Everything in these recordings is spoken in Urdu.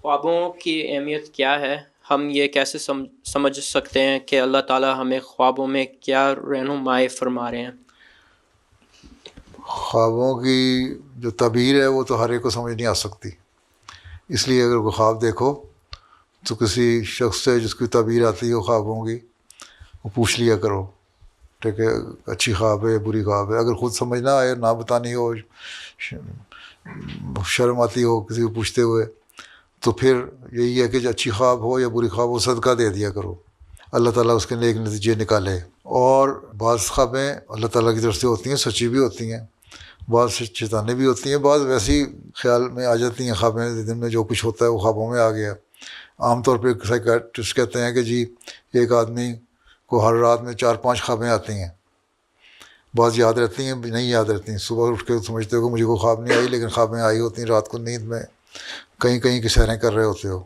خوابوں کی اہمیت کیا ہے؟ ہم یہ کیسے سمجھ سکتے ہیں کہ اللہ تعالیٰ ہمیں خوابوں میں کیا رہنمائی فرما رہے ہیں؟ خوابوں کی جو تعبیر ہے وہ تو ہر ایک کو سمجھ نہیں آ سکتی، اس لیے اگر کوئی خواب دیکھو تو کسی شخص سے جس کی تعبیر آتی ہو خوابوں کی وہ پوچھ لیا کرو، ٹھیک ہے، اچھی خواب ہے یا بری خواب ہے۔ اگر خود سمجھ نہ آئے، نہ بتانی ہو، شرم آتی ہو کسی کو پوچھتے ہوئے، تو پھر یہی ہے کہ جو اچھی خواب ہو یا بری خواب ہو صدقہ دے دیا کرو، اللہ تعالیٰ اس کے نیک نتیجے نکالے۔ اور بعض خوابیں اللہ تعالیٰ کی طرف سے ہوتی ہیں، سچی بھی ہوتی ہیں، بعض شیطانی بھی ہوتی ہیں، بعض ویسی خیال میں آ جاتی ہیں خوابیں، دن میں جو کچھ ہوتا ہے وہ خوابوں میں آ گیا۔ عام طور پہ سائیکیٹرسٹ کہتے ہیں کہ جی ایک آدمی کو ہر رات میں 4-5 خوابیں آتی ہیں، بعض یاد رہتی ہیں، نہیں یاد رہتی ہیں، صبح اٹھ کے سمجھتے ہو کہ مجھے کوئی خواب نہیں آئی، لیکن خوابیں آئی ہوتی ہیں رات کو نیند میں، کہیں کہیں کی سیریں کر رہے ہوتے ہو،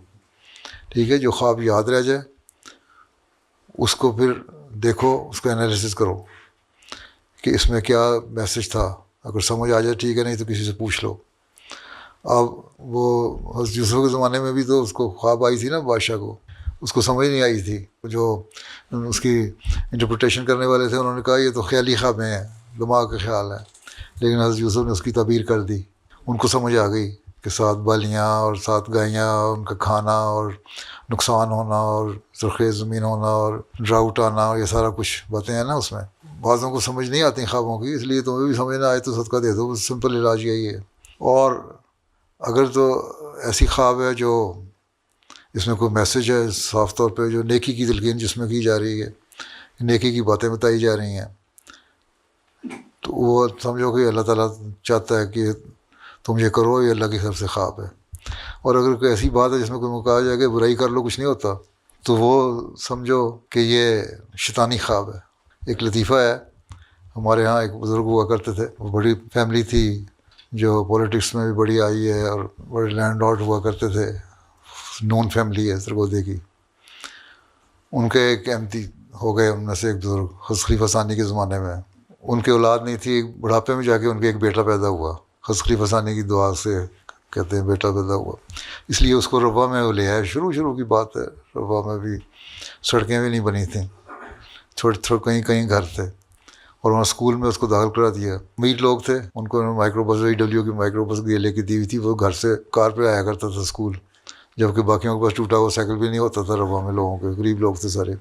ٹھیک ہے۔ جو خواب یاد رہ جائے اس کو پھر دیکھو، اس کا انالیسس کرو کہ اس میں کیا میسج تھا، اگر سمجھ آ جائے ٹھیک ہے، نہیں تو کسی سے پوچھ لو۔ اب وہ حضرت یوسف کے زمانے میں بھی تو اس کو خواب آئی تھی نا، بادشاہ کو، اس کو سمجھ نہیں آئی تھی، جو اس کی انٹرپریٹیشن کرنے والے تھے انہوں نے کہا یہ تو خیالی خوابیں ہیں، دماغ کا خیال ہے، لیکن حضرت یوسف نے اس کی تعبیر کر دی، ان کو سمجھ آ گئی کہ 7 بالیاں اور 7 گائیاں، ان کا کھانا اور نقصان ہونا اور زرخیز زمین ہونا اور ڈراؤٹ آنا، یہ سارا کچھ باتیں ہیں نا اس میں۔ بعضوں کو سمجھ نہیں آتی خوابوں کی، اس لیے تمہیں بھی سمجھ نہ آئے تو صدقہ دے دو، سمپل علاج یہی ہے۔ اور اگر تو ایسی خواب ہے جو اس میں کوئی میسج ہے صاف طور پہ، جو نیکی کی تلقین جس میں کی جا رہی ہے، نیکی کی باتیں بتائی جا رہی ہیں، تو وہ سمجھو کہ اللہ تعالیٰ چاہتا ہے کہ تم یہ کرو، یہ اللہ کی طرف سے خواب ہے۔ اور اگر کوئی ایسی بات ہے جس میں کوئی کہا جائے کہ برائی کر لو کچھ نہیں ہوتا، تو وہ سمجھو کہ یہ شیطانی خواب ہے۔ ایک لطیفہ ہے، ہمارے ہاں ایک بزرگ ہوا کرتے تھے، وہ بڑی فیملی تھی جو پولیٹکس میں بھی بڑی آئی ہے، اور بڑے لینڈ لارڈ ہوا کرتے تھے، نون فیملی ہے سرگودے کی۔ ان کے ایک احمدی ہو گئے ان میں سے ایک بزرگ، حضرت خلیفہ ثانی کے زمانے میں، ان کے اولاد نہیں تھی، بڑھاپے میں جا کے ان کے ایک بیٹا پیدا ہوا، حضرت خلیفہ ثانی کی دعا سے کہتے ہیں بیٹا پیدا ہوا، اس لیے اس کو ربوہ میں وہ لے آئے۔ شروع کی بات ہے، ربوہ میں بھی سڑکیں بھی نہیں بنی تھیں، تھوڑے کہیں کہیں گھر تھے، اور وہاں اسکول میں اس کو داخل کرا دیا۔ امیر لوگ تھے، ان کو مائکرو بس AW کی مائکرو بس لے کے دی ہوئی تھی، وہ گھر سے کار پہ آیا کرتا تھا اسکول، جبکہ باقیوں کے پاس ٹوٹا ہوا سائیکل بھی نہیں ہوتا تھا ربوہ میں، لوگوں کے غریب لوگ تھے سارے،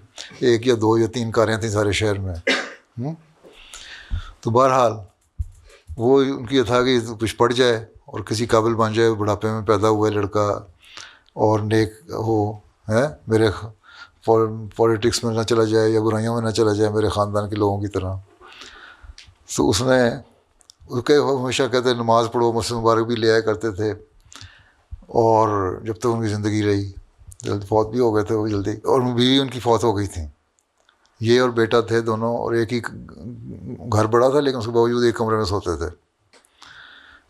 1 یا 2 یا 3 کاریں تھیں سارے شہر میں۔ تو بہرحال وہ ان کی یہ تھا کہ کچھ پڑ جائے اور کسی قابل بن جائے، بڑھاپے میں پیدا ہوا ہے لڑکا اور نیک ہو، ہے میرے پولیٹکس میں نہ چلا جائے یا برائیوں میں نہ چلا جائے میرے خاندان کے لوگوں کی طرح۔ تو اس نے اس کے ہمیشہ کہتے نماز پڑھو، مسجد مبارک بھی لے آیا کرتے تھے، اور جب تک ان کی زندگی رہی، جلد فوت بھی ہو گئے تھے وہ جلدی، اور بیوی ان کی فوت ہو گئی تھیں، یہ اور بیٹا تھے دونوں، اور ایک ہی گھر بڑا تھا لیکن اس کے باوجود ایک کمرے میں سوتے تھے۔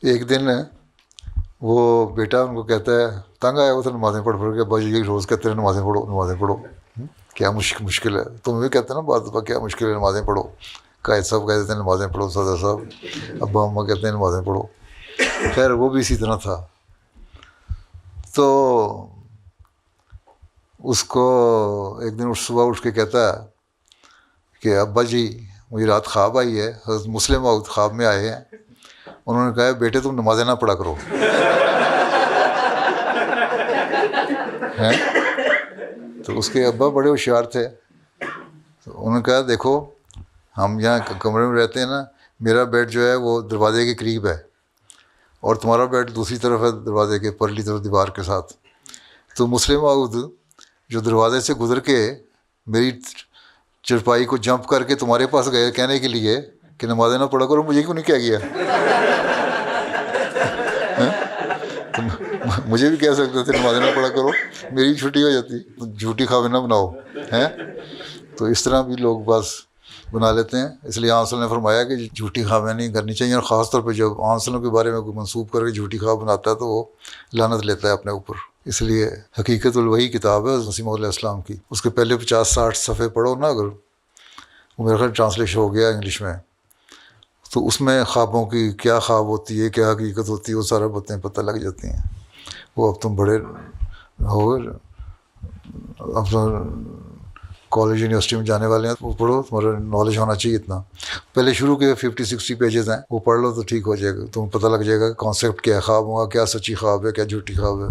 ایک دن وہ بیٹا ان کو کہتا ہے، تنگ آیا وہ تو نمازیں پڑھ کے، ابا جی روز کہتے ہیں نمازیں پڑھو نمازیں پڑھو، کیا مشکل ہے، تم بھی کہتے ہیں نا بعض دفعہ کیا مشکل ہے نمازیں پڑھو، قائد صاحب کہہ دیتے ہیں نمازیں پڑھو، صدر صاحب ابا اماں کہتے ہیں نمازیں پڑھو، خیر وہ بھی اسی طرح تھا۔ تو اس کو ایک دن صبح اٹھ کے کہتا ہے کہ ابا جی مجھے رات خواب آئی ہے، حضرت مسلم موعود خواب میں آئے ہیں، انہوں نے کہا بیٹے تم نمازیں نہ پڑھا کرو۔ تو اس کے ابا بڑے ہوشیار تھے، تو انہوں نے کہا دیکھو ہم یہاں کمرے میں رہتے ہیں نا، میرا بیڈ جو ہے وہ دروازے کے قریب ہے، اور تمہارا بیڈ دوسری طرف ہے دروازے کے پرلی طرف دیوار کے ساتھ، تو مسلم موعود جو دروازے سے گزر کے میری چرپائی کو جمپ کر کے تمہارے پاس گئے کہنے کے لیے کہ نمازیں نہ پڑھا کرو، مجھے کیوں نہیں کہہ گیا؟ مجھے بھی کہہ سکتے تھے نمازیں نہ پڑھا کرو، میری چھٹی ہو جاتی، جھوٹی خوابیں نہ بناؤ ہیں۔ تو اس طرح بھی لوگ بس بنا لیتے ہیں، اس لیے آن نے فرمایا کہ جھوٹی خوابیں نہیں کرنی چاہیے، اور خاص طور پہ جب آن کے بارے میں کوئی منسوب کر کے جھوٹی خواب بناتا ہے تو وہ لعنت لیتا ہے اپنے اوپر۔ اس لیے حقیقت الوحی کتاب ہے مسیح موعود علیہ السلام کی، اس کے پہلے 50-60 صفحے پڑھو نا، اگر وہ میرا خیال ٹرانسلیشن ہو گیا انگلش میں، تو اس میں خوابوں کی کیا خواب ہوتی ہے، کیا حقیقت ہوتی ہے، وہ سارا باتیں پتہ لگ جاتی ہیں۔ وہ اب تم بڑے ہو اپنا کالج یونیورسٹی میں جانے والے ہیں وہ پڑھو, تمہارا نالج ہونا چاہیے اتنا. پہلے شروع کے 50-60 پیجز ہیں وہ پڑھ لو تو ٹھیک ہو جائے گا, تمہیں پتہ لگ جائے گا کہ کانسیپٹ کیا ہے, خواب ہوگا کیا سچی خواب ہے کیا جھوٹی خواب ہے.